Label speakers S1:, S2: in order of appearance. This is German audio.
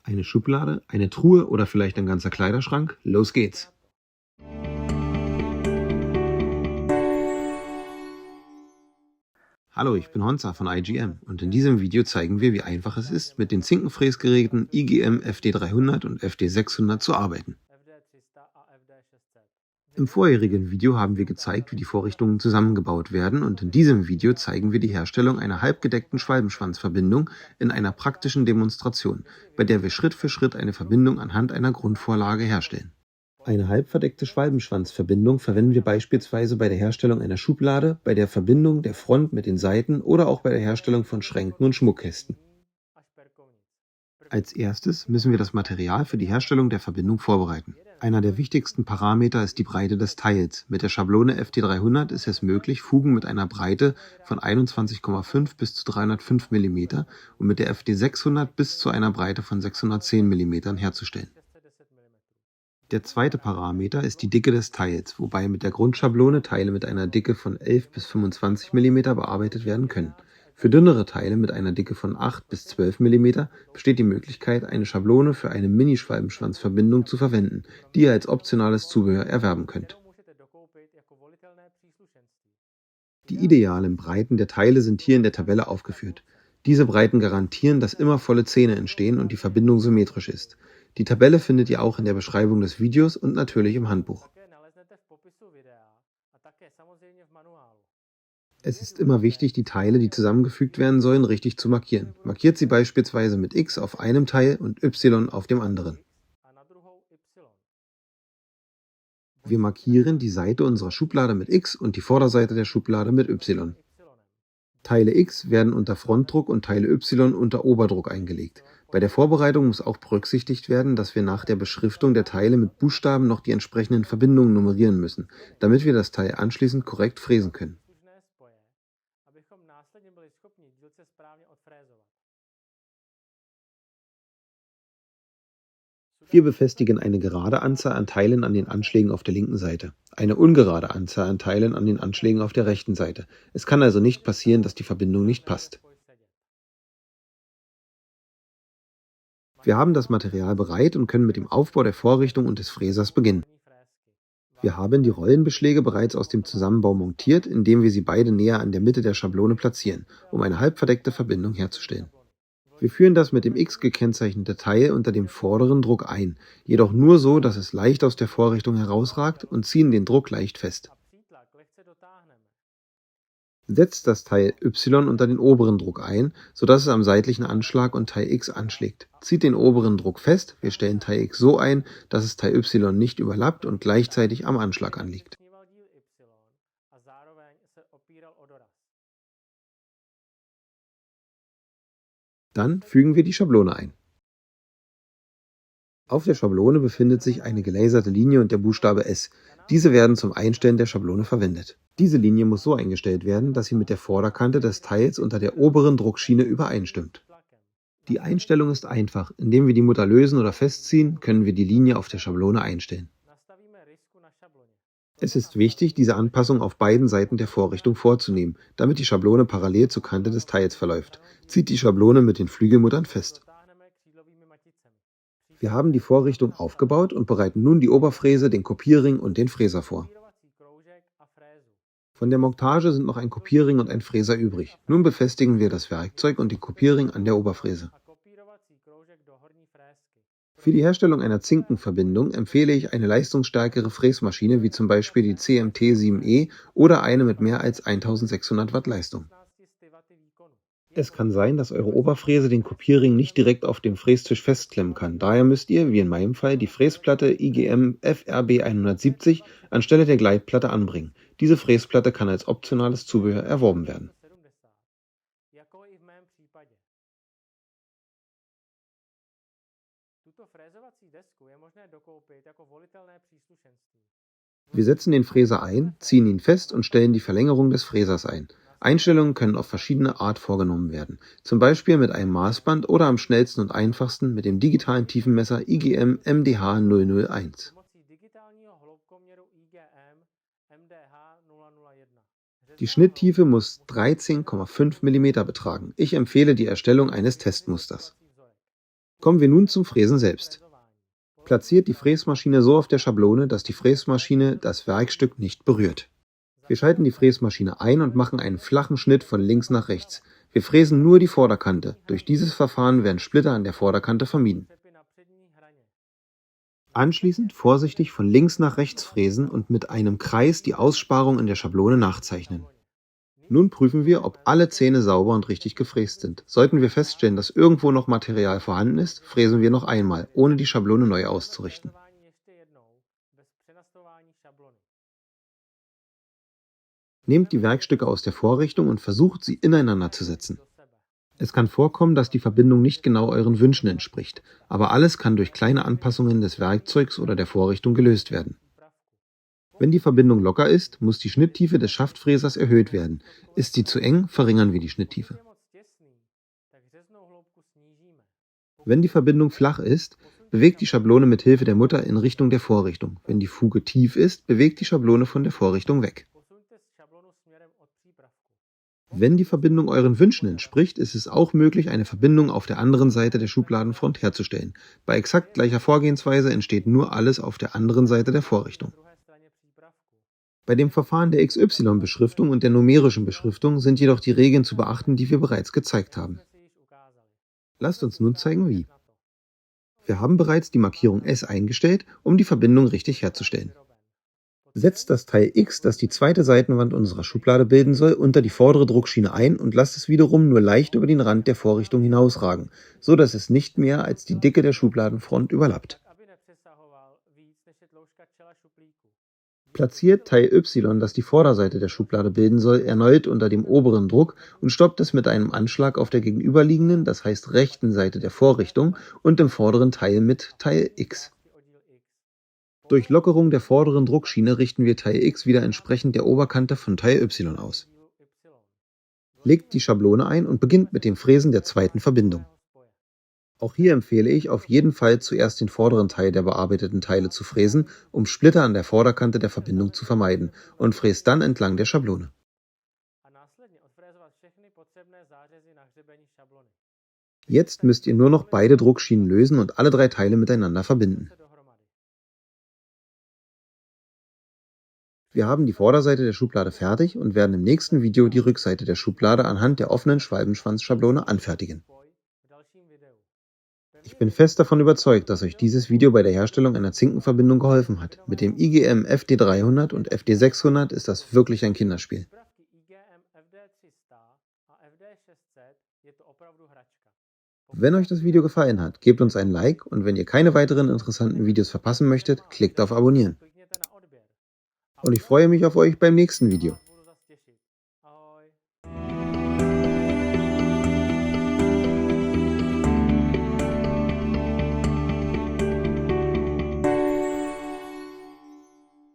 S1: Eine Schublade, eine Truhe oder vielleicht ein ganzer Kleiderschrank? Los geht's! Hallo, ich bin Honza von IGM und in diesem Video zeigen wir, wie einfach es ist, mit den Zinkenfräsgeräten IGM FD300 und FD600 zu arbeiten. Im vorherigen Video haben wir gezeigt, wie die Vorrichtungen zusammengebaut werden und in diesem Video zeigen wir die Herstellung einer halbgedeckten Schwalbenschwanzverbindung in einer praktischen Demonstration, bei der wir Schritt für Schritt eine Verbindung anhand einer Grundvorlage herstellen. Eine halbverdeckte Schwalbenschwanzverbindung verwenden wir beispielsweise bei der Herstellung einer Schublade, bei der Verbindung der Front mit den Seiten oder auch bei der Herstellung von Schränken und Schmuckkästen. Als erstes müssen wir das Material für die Herstellung der Verbindung vorbereiten. Einer der wichtigsten Parameter ist die Breite des Teils. Mit der Schablone FD300 ist es möglich, Fugen mit einer Breite von 21,5 bis zu 305 mm und mit der FD600 bis zu einer Breite von 610 mm herzustellen. Der zweite Parameter ist die Dicke des Teils, wobei mit der Grundschablone Teile mit einer Dicke von 11 bis 25 mm bearbeitet werden können. Für dünnere Teile mit einer Dicke von 8 bis 12 mm besteht die Möglichkeit, eine Schablone für eine Mini-Schwalbenschwanzverbindung zu verwenden, die ihr als optionales Zubehör erwerben könnt. Die idealen Breiten der Teile sind hier in der Tabelle aufgeführt. Diese Breiten garantieren, dass immer volle Zähne entstehen und die Verbindung symmetrisch ist. Die Tabelle findet ihr auch in der Beschreibung des Videos und natürlich im Handbuch. Es ist immer wichtig, die Teile, die zusammengefügt werden sollen, richtig zu markieren. Markiert sie beispielsweise mit X auf einem Teil und Y auf dem anderen. Wir markieren die Seite unserer Schublade mit X und die Vorderseite der Schublade mit Y. Teile X werden unter Frontdruck und Teile Y unter Oberdruck eingelegt. Bei der Vorbereitung muss auch berücksichtigt werden, dass wir nach der Beschriftung der Teile mit Buchstaben noch die entsprechenden Verbindungen nummerieren müssen, damit wir das Teil anschließend korrekt fräsen können. Wir befestigen eine gerade Anzahl an Teilen an den Anschlägen auf der linken Seite, eine ungerade Anzahl an Teilen an den Anschlägen auf der rechten Seite. Es kann also nicht passieren, dass die Verbindung nicht passt. Wir haben das Material bereit und können mit dem Aufbau der Vorrichtung und des Fräsers beginnen. Wir haben die Rollenbeschläge bereits aus dem Zusammenbau montiert, indem wir sie beide näher an der Mitte der Schablone platzieren, um eine halbverdeckte Verbindung herzustellen. Wir führen das mit dem X gekennzeichnete Teil unter dem vorderen Druck ein, jedoch nur so, dass es leicht aus der Vorrichtung herausragt und ziehen den Druck leicht fest. Setzt das Teil Y unter den oberen Druck ein, sodass es am seitlichen Anschlag und Teil X anschlägt. Zieht den oberen Druck fest, wir stellen Teil X so ein, dass es Teil Y nicht überlappt und gleichzeitig am Anschlag anliegt. Dann fügen wir die Schablone ein. Auf der Schablone befindet sich eine gelaserte Linie und der Buchstabe S. Diese werden zum Einstellen der Schablone verwendet. Diese Linie muss so eingestellt werden, dass sie mit der Vorderkante des Teils unter der oberen Druckschiene übereinstimmt. Die Einstellung ist einfach. Indem wir die Mutter lösen oder festziehen, können wir die Linie auf der Schablone einstellen. Es ist wichtig, diese Anpassung auf beiden Seiten der Vorrichtung vorzunehmen, damit die Schablone parallel zur Kante des Teils verläuft. Zieht die Schablone mit den Flügelmuttern fest. Wir haben die Vorrichtung aufgebaut und bereiten nun die Oberfräse, den Kopierring und den Fräser vor. Von der Montage sind noch ein Kopierring und ein Fräser übrig. Nun befestigen wir das Werkzeug und den Kopierring an der Oberfräse. Für die Herstellung einer Zinkenverbindung empfehle ich eine leistungsstärkere Fräsmaschine wie zum Beispiel die CMT 7E oder eine mit mehr als 1600 Watt Leistung. Es kann sein, dass eure Oberfräse den Kopierring nicht direkt auf dem Frästisch festklemmen kann. Daher müsst ihr, wie in meinem Fall, die Fräsplatte IGM FRB 170 anstelle der Gleitplatte anbringen. Diese Fräsplatte kann als optionales Zubehör erworben werden. Wir setzen den Fräser ein, ziehen ihn fest und stellen die Verlängerung des Fräsers ein. Einstellungen können auf verschiedene Art vorgenommen werden, zum Beispiel mit einem Maßband oder am schnellsten und einfachsten mit dem digitalen Tiefenmesser IGM MDH 001. Die Schnitttiefe muss 13,5 mm betragen. Ich empfehle die Erstellung eines Testmusters. Kommen wir nun zum Fräsen selbst. Platziert die Fräsmaschine so auf der Schablone, dass die Fräsmaschine das Werkstück nicht berührt. Wir schalten die Fräsmaschine ein und machen einen flachen Schnitt von links nach rechts. Wir fräsen nur die Vorderkante. Durch dieses Verfahren werden Splitter an der Vorderkante vermieden. Anschließend vorsichtig von links nach rechts fräsen und mit einem Kreis die Aussparung in der Schablone nachzeichnen. Nun prüfen wir, ob alle Zähne sauber und richtig gefräst sind. Sollten wir feststellen, dass irgendwo noch Material vorhanden ist, fräsen wir noch einmal, ohne die Schablone neu auszurichten. Nehmt die Werkstücke aus der Vorrichtung und versucht, sie ineinander zu setzen. Es kann vorkommen, dass die Verbindung nicht genau euren Wünschen entspricht, aber alles kann durch kleine Anpassungen des Werkzeugs oder der Vorrichtung gelöst werden. Wenn die Verbindung locker ist, muss die Schnitttiefe des Schaftfräsers erhöht werden. Ist sie zu eng, verringern wir die Schnitttiefe. Wenn die Verbindung flach ist, bewegt die Schablone mit Hilfe der Mutter in Richtung der Vorrichtung. Wenn die Fuge tief ist, bewegt die Schablone von der Vorrichtung weg. Wenn die Verbindung euren Wünschen entspricht, ist es auch möglich, eine Verbindung auf der anderen Seite der Schubladenfront herzustellen. Bei exakt gleicher Vorgehensweise entsteht nur alles auf der anderen Seite der Vorrichtung. Bei dem Verfahren der XY-Beschriftung und der numerischen Beschriftung sind jedoch die Regeln zu beachten, die wir bereits gezeigt haben. Lasst uns nun zeigen, wie. Wir haben bereits die Markierung S eingestellt, um die Verbindung richtig herzustellen. Setzt das Teil X, das die zweite Seitenwand unserer Schublade bilden soll, unter die vordere Druckschiene ein und lasst es wiederum nur leicht über den Rand der Vorrichtung hinausragen, so dass es nicht mehr als die Dicke der Schubladenfront überlappt. Platziert Teil Y, das die Vorderseite der Schublade bilden soll, erneut unter dem oberen Druck und stoppt es mit einem Anschlag auf der gegenüberliegenden, das heißt rechten Seite der Vorrichtung und im vorderen Teil mit Teil X. Durch Lockerung der vorderen Druckschiene richten wir Teil X wieder entsprechend der Oberkante von Teil Y aus. Legt die Schablone ein und beginnt mit dem Fräsen der zweiten Verbindung. Auch hier empfehle ich, auf jeden Fall zuerst den vorderen Teil der bearbeiteten Teile zu fräsen, um Splitter an der Vorderkante der Verbindung zu vermeiden, und fräst dann entlang der Schablone. Jetzt müsst ihr nur noch beide Druckschienen lösen und alle 3 Teile miteinander verbinden. Wir haben die Vorderseite der Schublade fertig und werden im nächsten Video die Rückseite der Schublade anhand der offenen Schwalbenschwanzschablone anfertigen. Ich bin fest davon überzeugt, dass euch dieses Video bei der Herstellung einer Zinkenverbindung geholfen hat. Mit dem IGM FD300 und FD600 ist das wirklich ein Kinderspiel. Wenn euch das Video gefallen hat, gebt uns ein Like und wenn ihr keine weiteren interessanten Videos verpassen möchtet, klickt auf Abonnieren. Und ich freue mich auf euch beim nächsten Video.